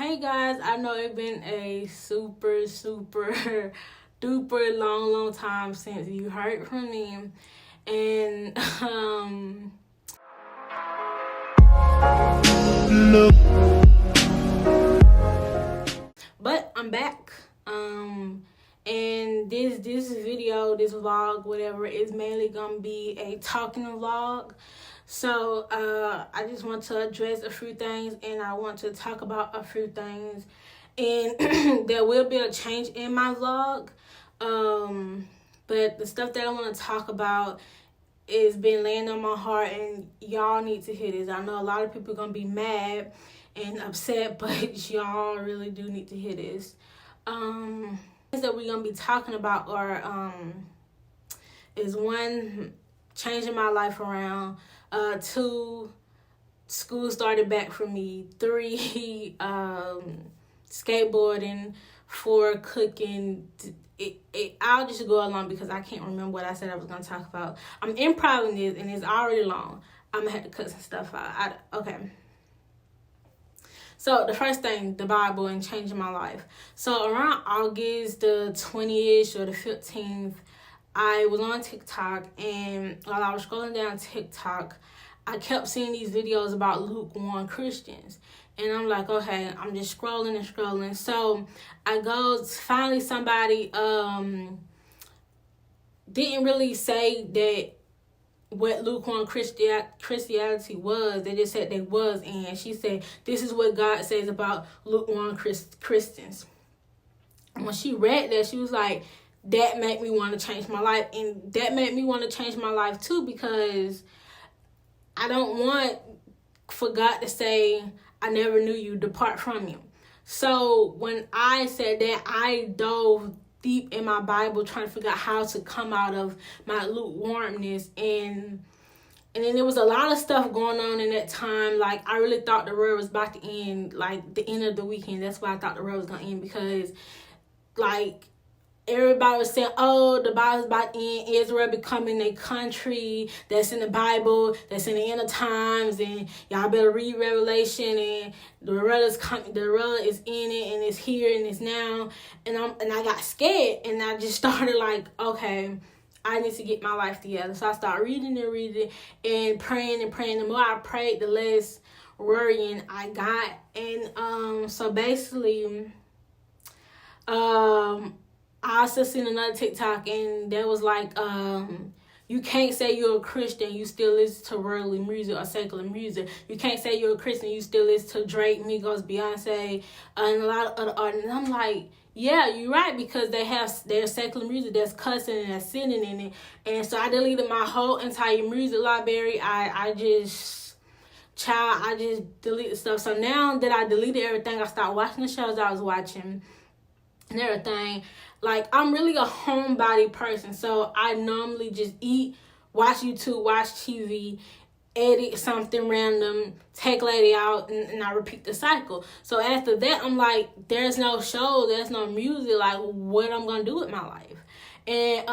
Hey guys, I know it's been a super duper long time since you heard from me, and but I'm back. And this video, this vlog, whatever, is mainly gonna be a talking vlog. So I just want to address a few things, and I want to talk about a few things, and there will be a change in my vlog. But the stuff that I want to talk about is been laying on my heart, and y'all need to hear this. I know a lot of people are gonna be mad and upset, but y'all really do need to hear this. Things that we're gonna be talking about are is one, changing my life around, 2, school started back for me, 3, skateboarding, 4, cooking. I'll just go along because I can't remember what I said I was gonna talk about. I'm improvising this and it's already long. I'm gonna have to cut some stuff out. Okay. So the first thing, the Bible and changing my life. So around August the 20th or the 15th, I was on TikTok, and while I was scrolling down TikTok, I kept seeing these videos about lukewarm Christians. And I'm like, okay, I'm just scrolling and scrolling. So I go, finally somebody didn't really say that what lukewarm Christianity was. They just said they was, and she said, this is what God says about lukewarm Christians. And when she read that, she was like, that made me want to change my life. And that made me want to change my life too, because I don't want for God to say, I never knew you, depart from you. So when I said that, I dove deep in my Bible trying to figure out how to come out of my lukewarmness, and then there was a lot of stuff going on in that time. Like, I really thought the world was about to end, like the end of the weekend. That's why I thought the world was gonna end, because like everybody was saying, oh, the Bible's about to end, Israel becoming a country that's in the Bible, that's in the end of times, and y'all better read Revelation, and the world is coming, the world is in it, and it's here, and it's now, and I got scared, and I just started like, okay, I need to get my life together. So I started reading and praying. The more I prayed, the less worrying I got. And so basically, I also seen another TikTok, and that was like, you can't say you're a Christian, you still listen to worldly music or secular music. You can't say you're a Christian, you still listen to Drake, Migos, Beyonce, and a lot of other artists. And I'm like, yeah, you're right, because they have their secular music that's cussing and that's sinning in it. And so I deleted my whole entire music library. I just deleted stuff. So now that I deleted everything, I started watching the shows I was watching and everything. Like, I'm really a homebody person, so I normally just eat, watch YouTube, watch TV, edit something random, take lady out, and I repeat the cycle. So after that, I'm like, there's no show, there's no music, like, what I'm gonna do with my life? And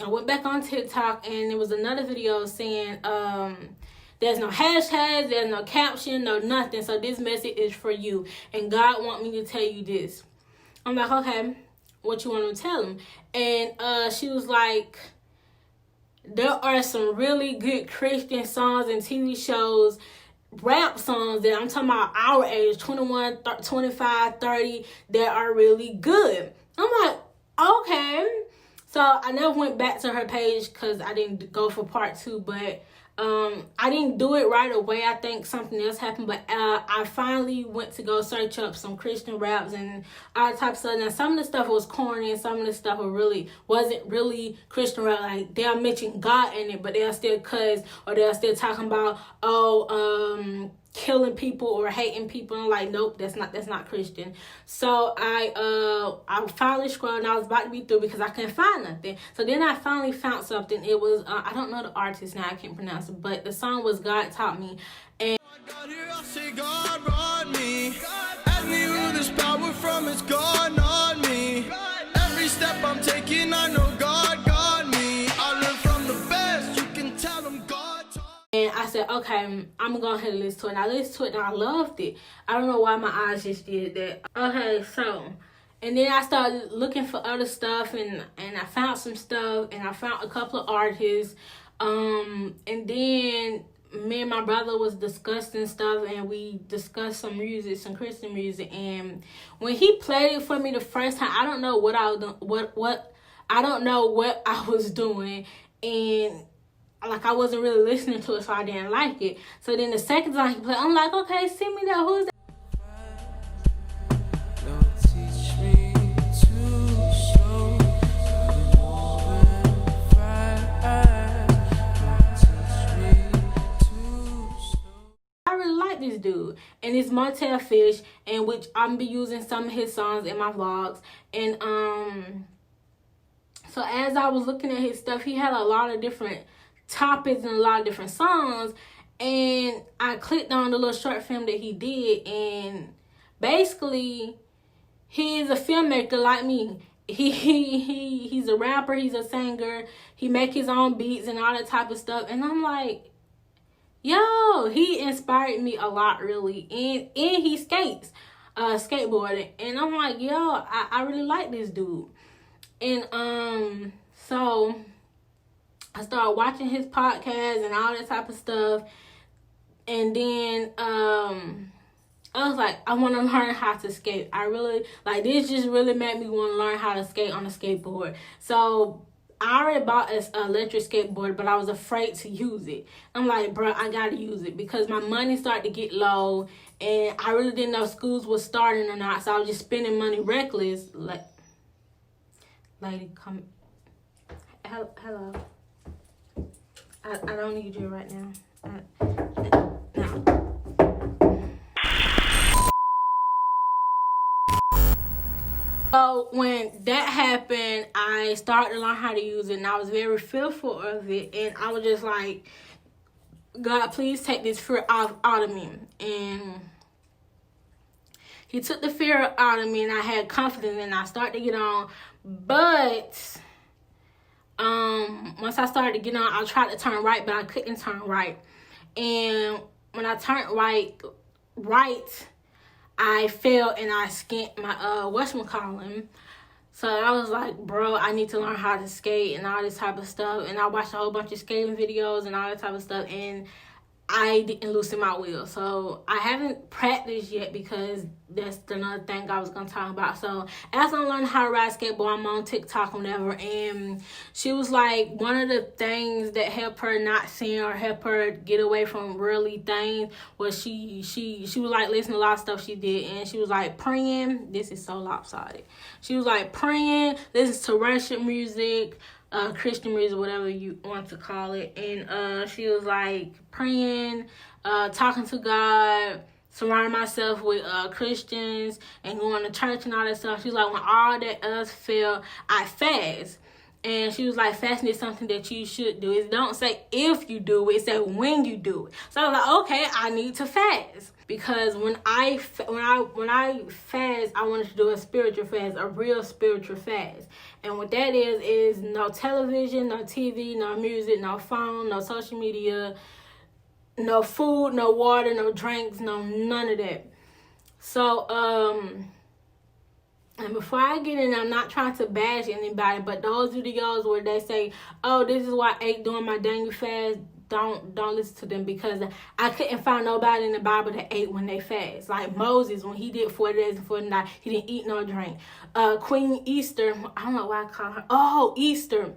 I went back on TikTok, and there was another video saying, there's no hashtags, there's no caption, no nothing, so this message is for you, and God want me to tell you this. I'm like, okay, what you want to tell him? And she was like, there are some really good Christian songs and TV shows, rap songs that I'm talking about our age, 21, 25, 30, that are really good. I'm like, okay. So I never went back to her page because I didn't go for part 2, but I didn't do it right away. I think something else happened, but I finally went to go search up some Christian raps and all types of stuff. Now, some of the stuff was corny, and some of the stuff wasn't really Christian rap. Like, they'll mention God in it, but they'll still cuss, or they'll still talking about, killing people or hating people. And I'm like, nope, that's not Christian. So I finally scrolled, and I was about to be through because I couldn't find nothing. So then I finally found something. It was I don't know the artist now, I can't pronounce it, but the song was God Taught Me. And God brought me, as me with His power from His God on me. Every step I'm taking, I know God got me. I learn from the best, you can tell them God taught. And I said, okay, I'm gonna go ahead and listen to it. And I listened to it and I loved it. I don't know why my eyes just did that. Okay, so, and then I started looking for other stuff, and I found some stuff, and I found a couple of artists. And then me and my brother was discussing stuff, and we discussed some music, some Christian music. And when he played it for me the first time, I don't know what I was doing, I don't know what I was doing, and like I wasn't really listening to it, so I didn't like it. So then the second time he played, I'm like, okay, send me that. Who's that? I really like this dude, and it's Montell Fish, and which I'm be using some of his songs in my vlogs. And so as I was looking at his stuff, he had a lot of different topics and a lot of different songs, and I clicked on the little short film that he did, and basically he's a filmmaker like me. He's a rapper, he's a singer, he make his own beats and all that type of stuff. And I'm like, yo, he inspired me a lot, really. And he skates, skateboarding, and I'm like, yo, I really like this dude. And so I started watching his podcast and all that type of stuff. And then I was like, I want to learn how to skate. I really, like, this just really made me want to learn how to skate on a skateboard. So I already bought an electric skateboard, but I was afraid to use it. I'm like, bro, I got to use it because my money started to get low, and I really didn't know schools was starting or not. So I was just spending money reckless. Like, lady, come. Hello. I don't need you right now. No. So when that happened, I started to learn how to use it, and I was very fearful of it. And I was just like, God, please take this fear out of me. And he took the fear out of me, and I had confidence, and I started to get on. But once I started to get on, I tried to turn right, but I couldn't turn right. And when I turned right, I fell and I skint my whatchamacallit. So I was like, bro, I need to learn how to skate and all this type of stuff. And I watched a whole bunch of skating videos and all that type of stuff, and I didn't loosen my wheel. So I haven't practiced yet because that's another thing I was going to talk about. So as I'm learning how to ride skateboard, I'm on TikTok or whatever, and she was like, one of the things that helped her not sin or help her get away from worldly things was she was like listening to a lot of stuff she did, and she was like praying. This is so lopsided. She was like praying, listening to worship music, Christian music, whatever you want to call it. And she was like praying, talking to God, surrounding myself with Christians and going to church and all that stuff. She's like, when all that else failed, I fast. And she was like, fasting is something that you should do. It don't say if you do it, it say when you do it. So I was like, okay, I need to fast. Because when I fast, I wanted to do a spiritual fast, a real spiritual fast. And what that is no television, no TV, no music, no phone, no social media, no food, no water, no drinks, no none of that. So, and before I get in, I'm not trying to bash anybody, but those videos where they say, oh, this is why I ate during my Daniel fast, don't listen to them, because I couldn't find nobody in the Bible that ate when they fast. Like Moses, when he did 40 days and 40 nights, he didn't eat no drink. Queen Easter, I don't know why I call her. Oh, Easter.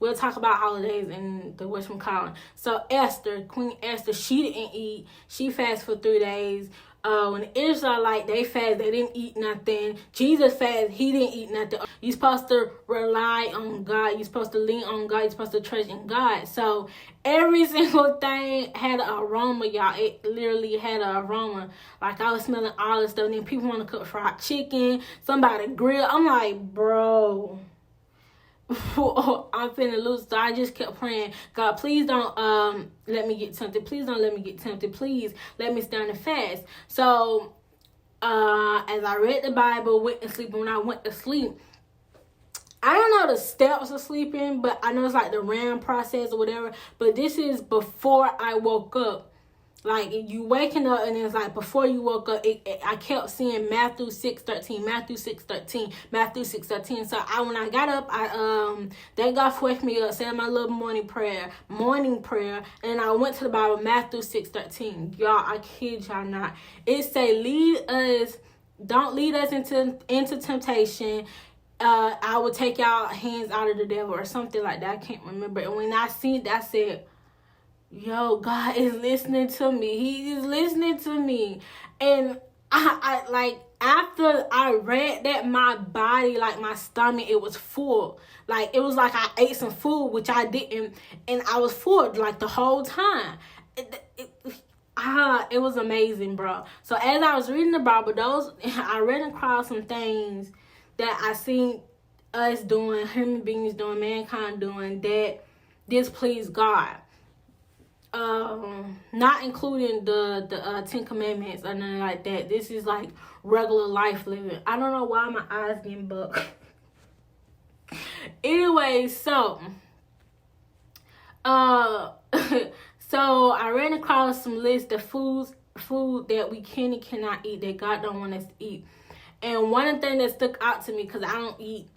We'll talk about holidays and the whatchamacallit. So Esther, Queen Esther, she didn't eat. She fasted for 3 days. When the Israelites, they fast, they didn't eat nothing. Jesus fasted, he didn't eat nothing. You're supposed to rely on God. You're supposed to lean on God. You're supposed to trust in God. So every single thing had an aroma, y'all. It literally had an aroma. Like, I was smelling all this stuff. And then people want to cook fried chicken. Somebody grill. I'm like, bro, I'm finna lose. So I just kept praying, God, please don't let me get tempted. Please don't let me get tempted. Please let me stand and fast. So as I read the Bible, went to sleep. When I went to sleep, I don't know the steps of sleeping, but I know it's like the REM process or whatever. But this is before I woke up. Like, you waking up, and it's like before you woke up, I kept seeing Matthew 6:13, Matthew 6:13, Matthew 6:13. So when I got up, thank God for waking me up, saying my little morning prayer, and I went to the Bible, Matthew 6:13. Y'all, I kid y'all not. It say, don't lead us into temptation. I will take y'all hands out of the devil, or something like that. I can't remember. And when I seen that, I said, yo, God is listening to me. He is listening to me. And I like, after I read that, my body, like my stomach, it was full. Like, it was like I ate some food, which I didn't, and I was full like the whole time. It was amazing, bro. So as I was reading the Bible, I read across some things that I seen us doing, human beings doing, mankind doing, that displeased God. Not including the 10 Commandments or nothing like that. This is like regular life living. I don't know why my eyes getting bugged. Anyway, so so I ran across some lists of food that we can and cannot eat, that God don't want us to eat. And one of the things that stuck out to me, because I don't eat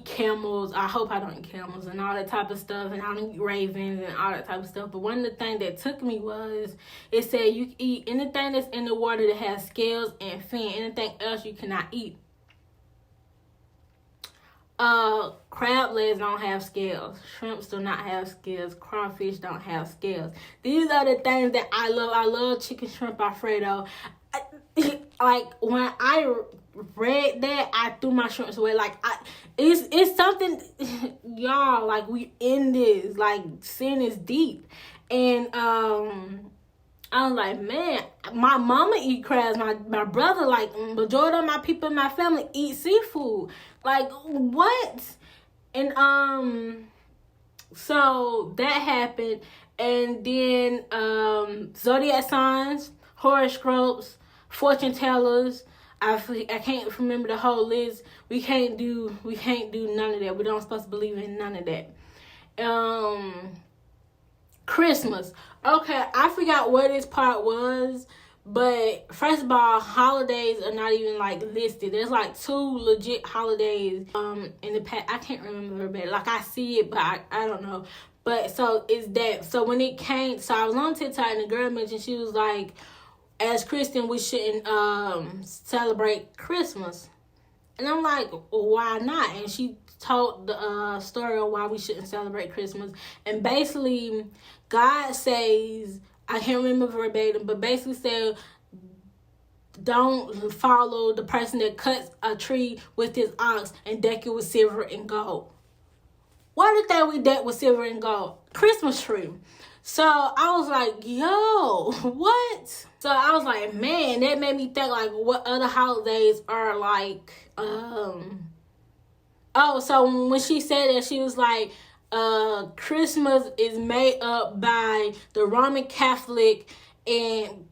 camels. I hope I don't eat camels and all that type of stuff. And I don't eat ravens and all that type of stuff. But one of the things that took me was, it said you can eat anything that's in the water that has scales and fin. Anything else you cannot eat. Crab legs don't have scales. Shrimps do not have scales. Crawfish don't have scales. These are the things that I love. I love chicken, shrimp, Alfredo. Like, when I read that, I threw my shrimps away. Like, it's something, y'all, like, we in this, like, sin is deep. And I was like, man, my mama eat crabs, my brother, like, majority of my people in my family eat seafood. Like, what? And so that happened. And then zodiac signs, horoscopes, fortune tellers. I can't remember the whole list. We can't do none of that. We don't supposed to believe in none of that. Christmas. Okay, I forgot what this part was, but first of all, holidays are not even like listed. There's like 2 legit holidays in the past. I can't remember better. Like, I see it, but I don't know. But so it's that. So when it came, so I was on TikTok, and the girl mentioned, she was like, as Christian, we shouldn't celebrate Christmas. And I'm like, why not? And she told the story of why we shouldn't celebrate Christmas. And basically, God says, I can't remember verbatim, but basically said, don't follow the person that cuts a tree with his ox and deck it with silver and gold. What did that we deck with silver and gold? Christmas tree. So I was like, yo, what? So I was like, man, that made me think, like, what other holidays are like, so when she said that, she was like, Christmas is made up by the Roman Catholic and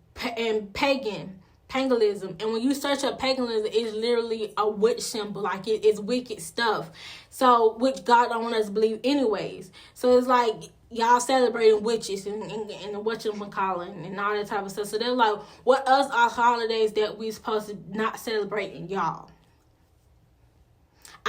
paganism. And when you search up paganism, it's literally a witch symbol. Like, it's wicked stuff. So, which God don't want us to believe anyways. So it's like, y'all celebrating witches and whatchamacallit and all that type of stuff. So they're like, what else are holidays that we supposed to not celebrating, y'all?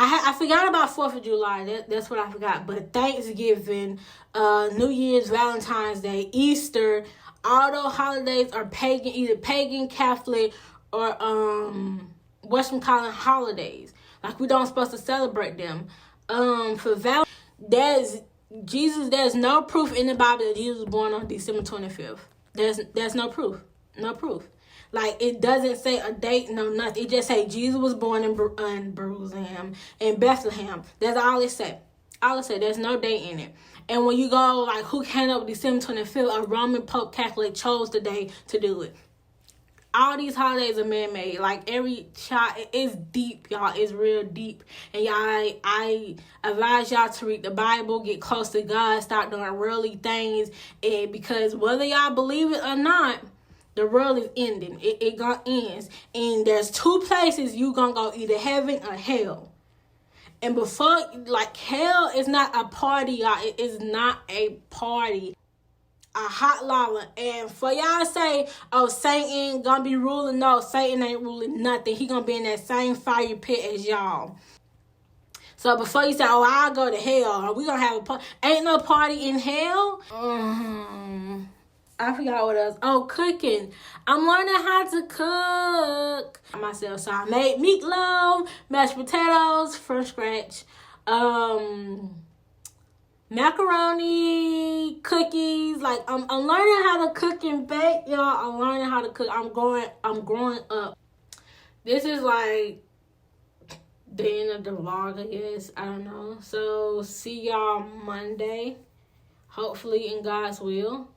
I forgot about 4th of July. That's what I forgot. But Thanksgiving, New Year's, Valentine's Day, Easter, all those holidays are pagan, either pagan, Catholic, or whatchamacallit holidays. Like, we don't supposed to celebrate them. For Valentine's, there's no proof in the Bible that Jesus was born on December 25th. There's no proof. No proof. Like, it doesn't say a date, no nothing. It just say Jesus was born in Jerusalem, in Bethlehem. That's all it say. All it say. There's no date in it. And when you go, like, who came up with December 25th, a Roman Pope Catholic chose the day to do it. All these holidays are man-made. Like, every child, it's deep, y'all. It's real deep. And y'all, I advise y'all to read the Bible, get close to God, stop doing worldly things. And because whether y'all believe it or not, the world is ending. It gonna end. And there's 2 places you gonna go, either heaven or hell. And before, like, hell is not a party, y'all. It is not a party. a hot lava. And for y'all to say, oh, Satan gonna be ruling, no, Satan ain't ruling nothing. He gonna be in that same fire pit as y'all. So before you say, oh, I'll go to hell, we gonna have a party. Ain't no party in hell. I forgot what else. Oh, cooking. I'm learning how to cook myself. So I made meatloaf, mashed potatoes from scratch, macaroni, cookies. Like I'm learning how to cook and bake, y'all. I'm learning how to cook. I'm growing up. This is like the end of the vlog, I guess. I don't know. So see y'all Monday. Hopefully in God's will.